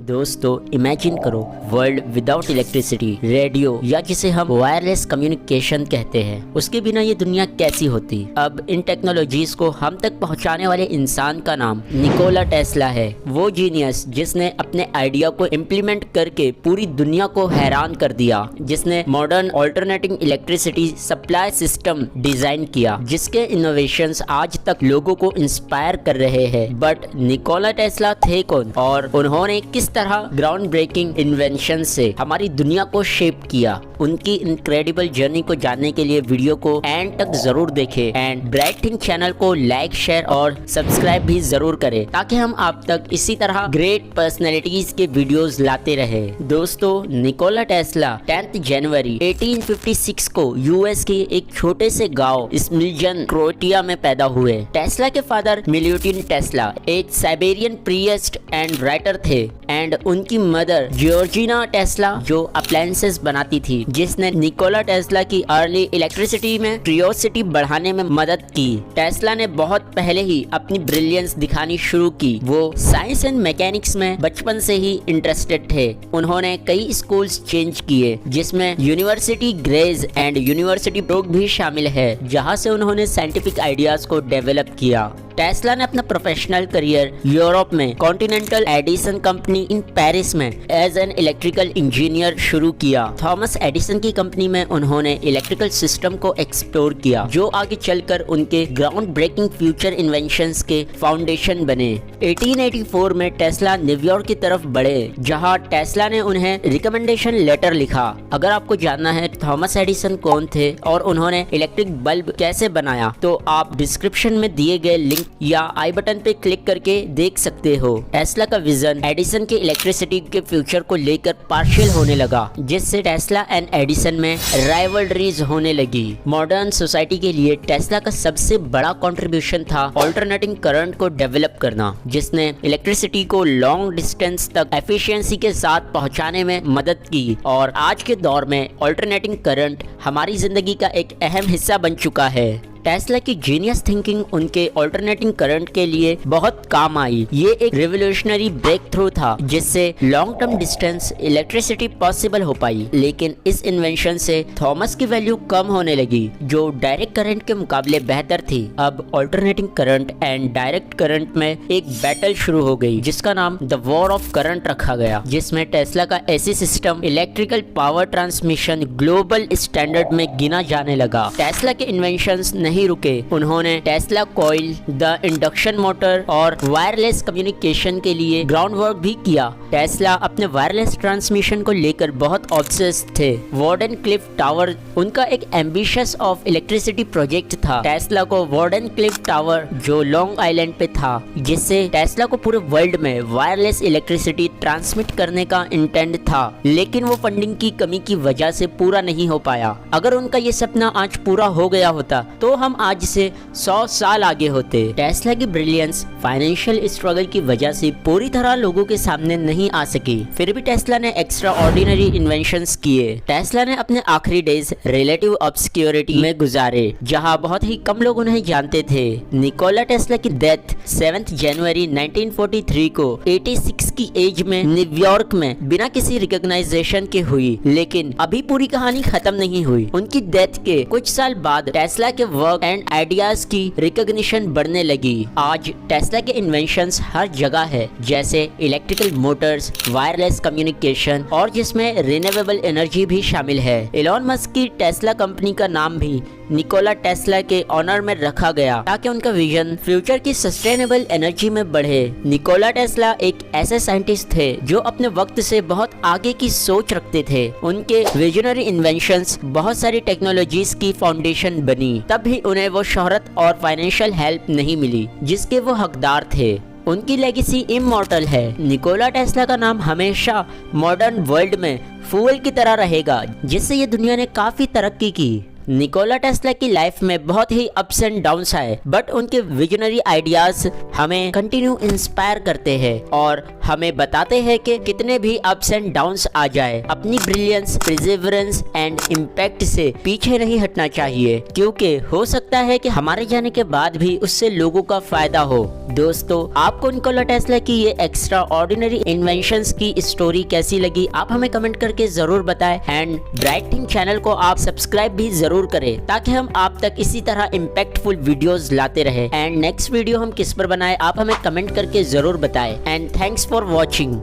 दोस्तों इमेजिन करो world without electricity, radio या जिसे हम वायरलेस कम्युनिकेशन कहते हैं, उसके बिना ये दुनिया कैसी होती। अब इन टेक्नोलॉजीज को हम तक पहुंचाने वाले इंसान का नाम निकोला टेस्ला है। वो जीनियस जिसने अपने आइडिया को इम्प्लीमेंट करके पूरी दुनिया को हैरान कर दिया, जिसने modern alternating electricity supply system design किया, जिसके इनोवेशंस आज तक लोगों को इंस्पायर कर रहे हैं। बट निकोला टेस्ला थे कौन और उन्होंने किस तरह ग्राउंड ब्रेकिंग इन्वेंशन से हमारी दुनिया को शेप किया? उनकी इनक्रेडिबल जर्नी को जानने के लिए वीडियो को एंड तक जरूर देखें एंड ब्राइट थिंक चैनल को लाइक, शेयर और सब्सक्राइब भी जरूर करें ताकि हम आप तक इसी तरह ग्रेट पर्सनैलिटीज के वीडियोस लाते रहे। दोस्तों, निकोला टेस्ला 10 जनवरी 1856 को यूएस के एक छोटे से गांव स्मिल्जन, क्रोएशिया में पैदा हुए। टेस्ला के फादर मिल्यूटिन टेस्ला एक साइबेरियन प्रीस्ट एंड राइटर थे एंड उनकी मदर जॉर्जिना टेस्ला जो अप्लायंसेस बनाती थी, जिसने निकोला टेस्ला की अर्ली इलेक्ट्रिसिटी में क्यूरियोसिटी बढ़ाने में मदद की। टेस्ला ने बहुत पहले ही अपनी ब्रिलियंस दिखानी शुरू की। वो साइंस एंड मैकेनिक्स में बचपन से ही इंटरेस्टेड थे। उन्होंने कई स्कूल्स चेंज किए, जिसमें यूनिवर्सिटी ग्रेज एंड यूनिवर्सिटी ब्रोक भी शामिल है, जहां से उन्होंने साइंटिफिक आइडियाज को डेवलप किया। टेस्ला ने अपना प्रोफेशनल करियर यूरोप में continental Edison company in Paris में एज एन इलेक्ट्रिकल इंजीनियर शुरू किया। थॉमस एडिसन की कंपनी में उन्होंने इलेक्ट्रिकल सिस्टम को एक्सप्लोर किया, जो आगे चलकर उनके ग्राउंड ब्रेकिंग फ्यूचर इन्वेंशंस के फाउंडेशन बने। 1884 में टेस्ला न्यूयॉर्क की तरफ बढ़े, जहां टेस्ला ने उन्हें रिकमेंडेशन लेटर लिखा। अगर आपको जानना है थॉमस एडिसन कौन थे और उन्होंने इलेक्ट्रिक बल्ब कैसे बनाया, तो आप डिस्क्रिप्शन में दिए गए लिंक या आई बटन पे क्लिक करके देख सकते हो। टेस्ला का विजन एडिसन के इलेक्ट्रिसिटी के फ्यूचर को लेकर पार्शियल होने लगा, जिससे टेस्ला एंड एडिसन में राइवलरीज होने लगी। मॉडर्न सोसाइटी के लिए टेस्ला का सबसे बड़ा कंट्रीब्यूशन था ऑल्टरनेटिंग करंट को डेवलप करना, जिसने इलेक्ट्रिसिटी को लॉन्ग डिस्टेंस तक एफिशिएंसी के साथ पहुंचाने में मदद की। और आज के दौर में ऑल्टरनेटिंग करंट हमारी जिंदगी का एक अहम हिस्सा बन चुका है। टेस्ला की जीनियस थिंकिंग उनके ऑल्टरनेटिंग करंट के लिए बहुत काम आई। ये एक रिवोल्यूशनरी ब्रेक थ्रू था, जिससे long term distance electricity possible हो पाई। लेकिन इस इन्वेंशन से थॉमस की वैल्यू कम होने लगी, जो डायरेक्ट करंट के मुकाबले बेहतर थी। अब alternating current and direct current में एक बैटल शुरू हो गई, जिसका नाम द वॉर ऑफ करंट रखा गया, जिसमें टेस्ला का AC system electrical power transmission global standard में गिना जाने लगा। टेस्ला के इन्वेंशंस नहीं रुके। उन्होंने Tesla coil, the induction motor और वायरलेस कम्युनिकेशन के लिए ग्राउंड वर्क भी किया। टेस्ला अपने वायरलेस ट्रांसमिशन को लेकर बहुत ऑब्सेस्ड थे। वार्डन क्लिफ टावर उनका एक एम्बिशियस ऑफ इलेक्ट्रिसिटी प्रोजेक्ट था। टेस्ला को वार्डन क्लिफ टावर, जो लॉन्ग आइलैंड पे था, जिससे टेस्ला को पूरे वर्ल्ड में वायरलेस इलेक्ट्रिसिटी ट्रांसमिट करने का इंटेंट था, लेकिन वो फंडिंग की कमी की वजह से पूरा नहीं हो पाया। अगर उनका ये सपना आज पूरा हो गया होता तो हम आज से 100 साल आगे होते। टेस्ला की ब्रिलियंस फाइनेंशियल स्ट्रगल की वजह से पूरी तरह लोगों के सामने नहीं आ सकी। फिर भी टेस्ला ने एक्स्ट्रा ऑर्डिनरी इन्वेंशंस किए। टेस्ला ने अपने आखिरी डेज रिलेटिव ऑब्सक्योरिटी में गुजारे, जहां बहुत ही कम लोग उन्हें जानते थे। निकोला टेस्ला की डेथ 7 जनवरी 1943 को 86 की एज में न्यूयॉर्क में बिना किसी रिकॉग्नाइजेशन के हुई। लेकिन अभी पूरी कहानी खत्म नहीं हुई। उनकी डेथ के कुछ साल बाद टेस्ला के वर्क एंड आइडियाज की रिकॉग्निशन बढ़ने लगी। आज टेस्ला के इन्वेंशंस हर जगह है, जैसे इलेक्ट्रिकल मोटर्स, वायरलेस कम्युनिकेशन और जिसमें रिन्यूएबल एनर्जी भी शामिल है। एलोन मस्क की टेस्ला कंपनी का नाम भी निकोला टेस्ला के ऑनर में रखा गया, ताकि उनका विजन फ्यूचर की सस्टेनेबल एनर्जी में बढ़े। निकोला टेस्ला एक ऐसे साइंटिस्ट थे जो अपने वक्त से बहुत आगे की सोच रखते थे। उनके विजनरी इन्वेंशंस बहुत सारी टेक्नोलॉजीज की फाउंडेशन बनी, तब भी उन्हें वो शोहरत और फाइनेंशियल हेल्प नहीं मिली जिसके वो हकदार थे। उनकी लेगेसी इमॉर्टल है। निकोला टेस्ला का नाम हमेशा मॉडर्न वर्ल्ड में फूल की तरह रहेगा, जिससे ये दुनिया ने काफी तरक्की की। निकोला टेस्ला की लाइफ में बहुत ही अप्स एंड डाउन्स आए, बट उनके विजनरी आइडियाज हमें कंटिन्यू इंस्पायर करते हैं और हमें बताते हैं कि कितने भी अप्स एंड डाउन्स आ जाए, अपनी ब्रिलियंस, परसिवरेंस एंड इम्पैक्ट से पीछे नहीं हटना चाहिए, क्योंकि हो सकता है कि हमारे जाने के बाद भी उससे लोगों का फायदा हो। दोस्तों, आपको निकोला टेस्ला की ये एक्स्ट्रा ऑर्डिनरी इन्वेंशंस की स्टोरी कैसी लगी, आप हमें कमेंट करके जरूर बताएं एंड ब्राइट थिंक चैनल को आप सब्सक्राइब भी जरूर करें ताकि हम आप तक इसी तरह इम्पैक्टफुल वीडियोस लाते रहे। एंड नेक्स्ट वीडियो हम किस पर बनाए आप हमें कमेंट करके जरूर बताएं। And thanks for watching.